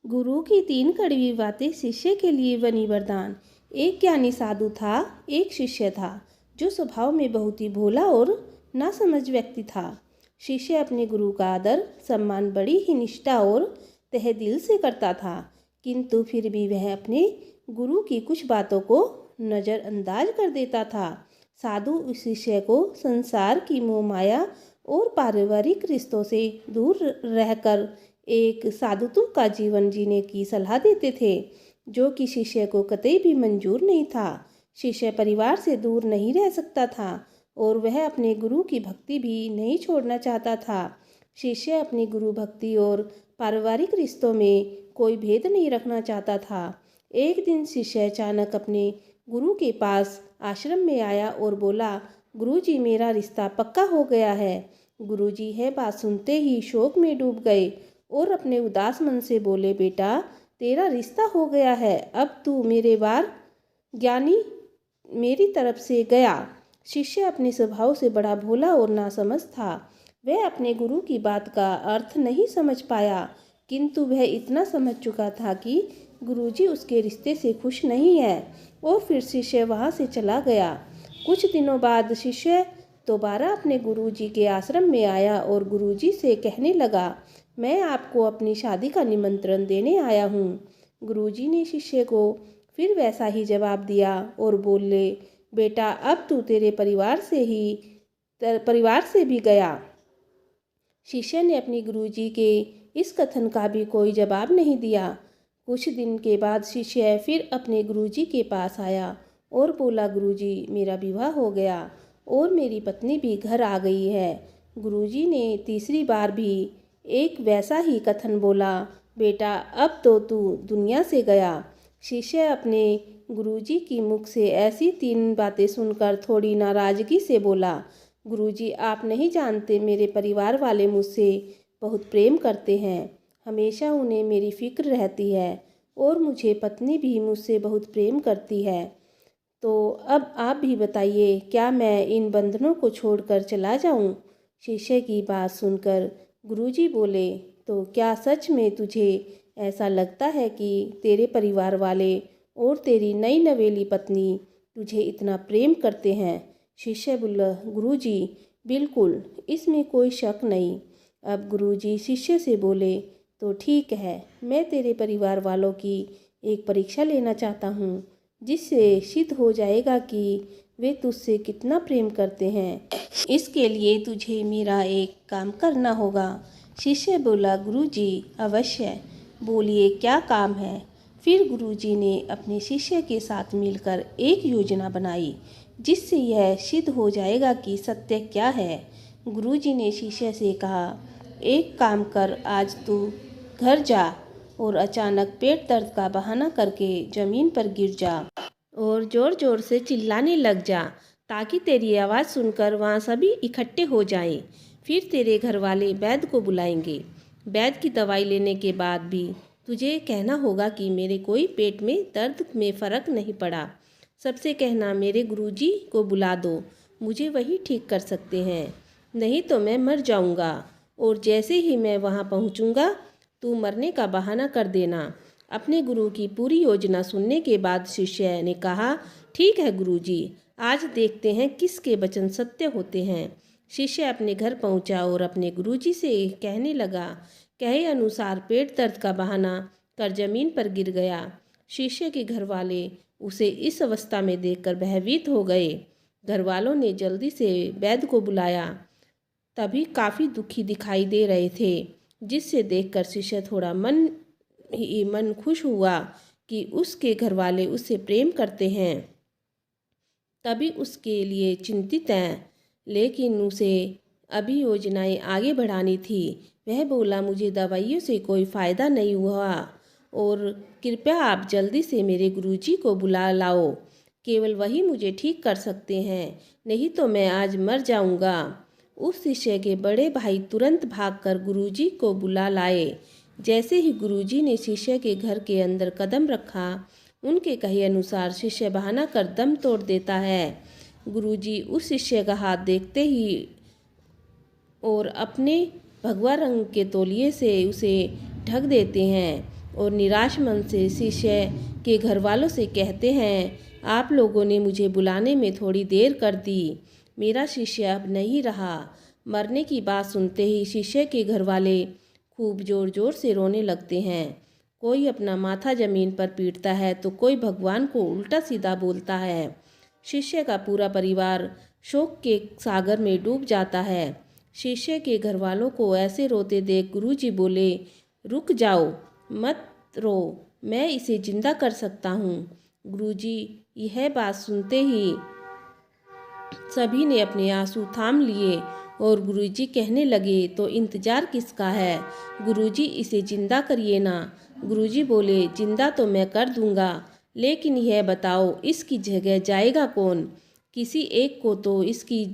गुरु की 3 कड़वी बातें शिष्य के लिए बनी वरदान। एक ज्ञानी साधु था, एक शिष्य था जो स्वभाव में बहुत ही भोला और नासमझ व्यक्ति था। शिष्य अपने गुरु का आदर सम्मान बड़ी ही निष्ठा और तहे दिल से करता था, किंतु फिर भी वह अपने गुरु की कुछ बातों को नज़रअंदाज कर देता था। साधु उस शिष्य को संसार की मोह माया और पारिवारिक रिश्तों से दूर रहकर एक साधुत्व का जीवन जीने की सलाह देते थे, जो कि शिष्य को कतई भी मंजूर नहीं था। शिष्य परिवार से दूर नहीं रह सकता था और वह अपने गुरु की भक्ति भी नहीं छोड़ना चाहता था। शिष्य अपनी गुरु भक्ति और पारिवारिक रिश्तों में कोई भेद नहीं रखना चाहता था। एक दिन शिष्य अचानक अपने गुरु के पास आश्रम में आया और बोला, गुरुजी, मेरा रिश्ता पक्का हो गया है। गुरुजी यह बात सुनते ही शोक में डूब गए और अपने उदास मन से बोले, बेटा, तेरा रिश्ता हो गया है, अब तू मेरे बार ज्ञानी मेरी तरफ से गया। शिष्य अपने स्वभाव से बड़ा भोला और नासमझ था। वह अपने गुरु की बात का अर्थ नहीं समझ पाया, किंतु वह इतना समझ चुका था कि गुरुजी उसके रिश्ते से खुश नहीं है और फिर शिष्य वहाँ से चला गया। कुछ दिनों बाद शिष्य दोबारा अपने गुरुजी के आश्रम में आया और गुरुजी से कहने लगा, मैं आपको अपनी शादी का निमंत्रण देने आया हूँ। गुरुजी ने शिष्य को फिर वैसा ही जवाब दिया और बोले, बेटा, अब तू तेरे परिवार से भी गया। शिष्य ने अपनी गुरुजी के इस कथन का भी कोई जवाब नहीं दिया। कुछ दिन के बाद शिष्य फिर अपने गुरुजी के पास आया और बोला, गुरुजी, मेरा विवाह हो गया और मेरी पत्नी भी घर आ गई है। गुरुजी ने तीसरी बार भी एक वैसा ही कथन बोला, बेटा, अब तो तू दुनिया से गया। शिष्य अपने गुरुजी की मुख से ऐसी 3 बातें सुनकर थोड़ी नाराज़गी से बोला, गुरुजी, आप नहीं जानते, मेरे परिवार वाले मुझसे बहुत प्रेम करते हैं। हमेशा उन्हें मेरी फिक्र रहती है और मुझे पत्नी भी मुझसे बहुत प्रेम करती है। तो अब आप भी बताइए, क्या मैं इन बंधनों को छोड़कर चला जाऊं? शिष्य की बात सुनकर गुरुजी बोले, तो क्या सच में तुझे ऐसा लगता है कि तेरे परिवार वाले और तेरी नई नवेली पत्नी तुझे इतना प्रेम करते हैं? शिष्य बोला, गुरुजी, बिल्कुल, इसमें कोई शक नहीं। अब गुरुजी शिष्य से बोले, तो ठीक है, मैं तेरे परिवार वालों की एक परीक्षा लेना चाहता हूँ, जिससे सिद्ध हो जाएगा कि वे तुझसे कितना प्रेम करते हैं। इसके लिए तुझे मेरा एक काम करना होगा। शिष्य बोला, गुरुजी, अवश्य, बोलिए क्या काम है। फिर गुरुजी ने अपने शिष्य के साथ मिलकर एक योजना बनाई, जिससे यह सिद्ध हो जाएगा कि सत्य क्या है। गुरुजी ने शिष्य से कहा, एक काम कर, आज तू घर जा और अचानक पेट दर्द का बहाना करके ज़मीन पर गिर जा और ज़ोर ज़ोर से चिल्लाने लग जा, ताकि तेरी आवाज़ सुनकर वहाँ सभी इकट्ठे हो जाएं। फिर तेरे घर वाले वैद्य को बुलाएंगे। वैद्य की दवाई लेने के बाद भी तुझे कहना होगा कि मेरे कोई पेट में दर्द में फ़र्क नहीं पड़ा। सबसे कहना, मेरे गुरुजी को बुला दो, मुझे वही ठीक कर सकते हैं, नहीं तो मैं मर जाऊंगा। और जैसे ही मैं वहाँ पहुँचूंगा, तू मरने का बहाना कर देना। अपने गुरु की पूरी योजना सुनने के बाद शिष्य ने कहा, ठीक है गुरुजी, आज देखते हैं किसके वचन सत्य होते हैं। शिष्य अपने घर पहुंचा और अपने गुरुजी से कहने लगा, कहे अनुसार पेट दर्द का बहाना कर जमीन पर गिर गया। शिष्य के घर वाले उसे इस अवस्था में देखकर भयभीत हो गए। घर वालों ने जल्दी से वैद्य को बुलाया, तभी काफ़ी दुखी दिखाई दे रहे थे, जिससे देखकर शिष्य थोड़ा मन खुश हुआ कि उसके घर वाले उससे प्रेम करते हैं। तभी उसके लिए चिंतित हैं, लेकिन उसे अभी योजनाएं आगे बढ़ानी थी। वह बोला, मुझे दवाइयों से कोई फ़ायदा नहीं हुआ और कृपया आप जल्दी से मेरे गुरुजी को बुला लाओ। केवल वही मुझे ठीक कर सकते हैं, नहीं तो मैं आज मर जाऊंगा। उस शिष्य के बड़े भाई तुरंत भागकर गुरुजी को बुला लाए। जैसे ही गुरुजी ने शिष्य के घर के अंदर कदम रखा, उनके कहे अनुसार शिष्य बहाना कर दम तोड़ देता है। गुरुजी उस शिष्य का हाथ देखते ही और अपने भगवा रंग के तौलिए से उसे ढक देते हैं और निराश मन से शिष्य के घर वालों से कहते हैं, आप लोगों ने मुझे बुलाने में थोड़ी देर कर दी। मेरा शिष्य अब नहीं रहा। मरने की बात सुनते ही शिष्य के घर वाले खूब ज़ोर ज़ोर से रोने लगते हैं। कोई अपना माथा ज़मीन पर पीटता है तो कोई भगवान को उल्टा सीधा बोलता है। शिष्य का पूरा परिवार शोक के सागर में डूब जाता है। शिष्य के घर वालों को ऐसे रोते देख गुरुजी बोले, रुक जाओ, मत रो, मैं इसे जिंदा कर सकता हूँ। गुरुजी यह बात सुनते ही सभी ने अपने आंसू थाम लिए और गुरुजी कहने लगे, तो इंतजार किसका है, गुरुजी इसे जिंदा करिए ना। गुरुजी बोले, जिंदा तो मैं कर दूंगा, लेकिन यह बताओ इसकी जगह जाएगा कौन। किसी एक को तो इसकी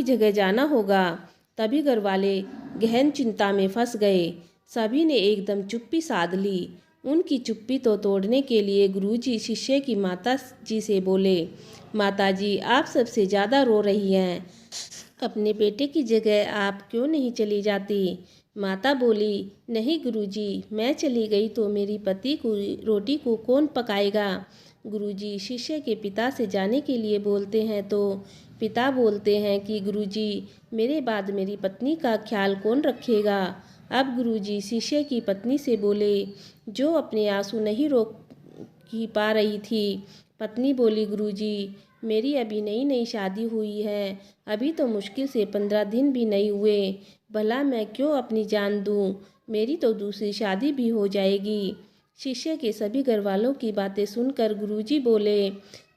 जगह जाना होगा। तभी घर वाले गहन चिंता में फंस गए। सभी ने एकदम चुप्पी साध ली। उनकी चुप्पी तो तोड़ने के लिए गुरुजी शिष्य की माता जी से बोले, माता जी आप सबसे ज़्यादा रो रही हैं, अपने बेटे की जगह आप क्यों नहीं चली जाती। माता बोली, नहीं गुरुजी, मैं चली गई तो मेरी पति को रोटी को कौन पकाएगा। गुरुजी शिष्य के पिता से जाने के लिए बोलते हैं तो पिता बोलते हैं कि गुरुजी मेरे बाद मेरी पत्नी का ख्याल कौन रखेगा। अब गुरुजी शिष्य की पत्नी से बोले, जो अपने आंसू नहीं रोक ही पा रही थी। पत्नी बोली, गुरुजी मेरी अभी नई नई शादी हुई है, अभी तो मुश्किल से 15 दिन भी नहीं हुए, भला मैं क्यों अपनी जान दूं, मेरी तो दूसरी शादी भी हो जाएगी। शिष्य के सभी घर वालों की बातें सुनकर गुरुजी बोले,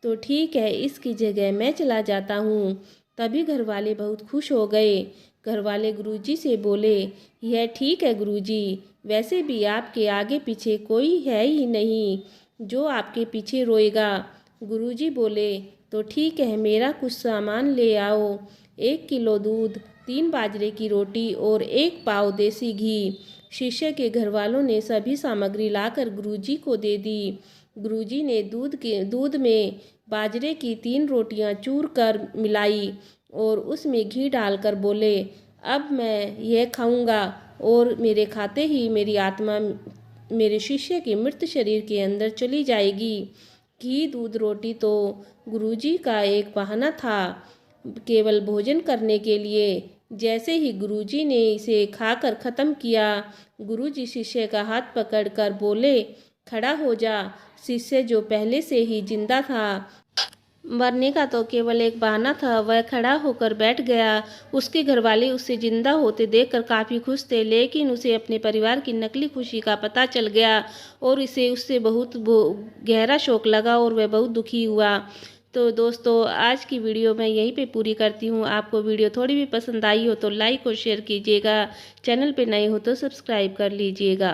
तो ठीक है, इसकी जगह मैं चला जाता हूँ। तभी घर वाले बहुत खुश हो गए। घर वाले गुरुजी से बोले, यह ठीक है गुरुजी, वैसे भी आपके आगे पीछे कोई है ही नहीं जो आपके पीछे रोएगा। गुरुजी बोले, तो ठीक है, मेरा कुछ सामान ले आओ। 1 किलो दूध, 3 बाजरे की रोटी और 1 पाव देसी घी। शिष्य के घर वालों ने सभी सामग्री लाकर गुरुजी को दे दी। गुरुजी ने दूध में बाजरे की 3 रोटियां चूर कर मिलाई और उसमें घी डालकर बोले, अब मैं यह खाऊंगा और मेरे खाते ही मेरी आत्मा मेरे शिष्य के मृत शरीर के अंदर चली जाएगी। घी दूध रोटी तो गुरुजी का एक बहाना था, केवल भोजन करने के लिए। जैसे ही गुरुजी ने इसे खाकर ख़त्म किया, गुरुजी शिष्य का हाथ पकड़कर बोले, खड़ा हो जा। शिष्य जो पहले से ही जिंदा था, मरने का तो केवल एक बहाना था, वह खड़ा होकर बैठ गया। उसके घरवाले उसे जिंदा होते देखकर काफ़ी खुश थे, लेकिन उसे अपने परिवार की नकली खुशी का पता चल गया और इसे उससे बहुत गहरा शोक लगा और वह बहुत दुखी हुआ। तो दोस्तों आज की वीडियो मैं यहीं पे पूरी करती हूँ। आपको वीडियो थोड़ी भी पसंद आई हो तो लाइक और शेयर कीजिएगा। चैनल पे नए हो तो सब्सक्राइब कर लीजिएगा।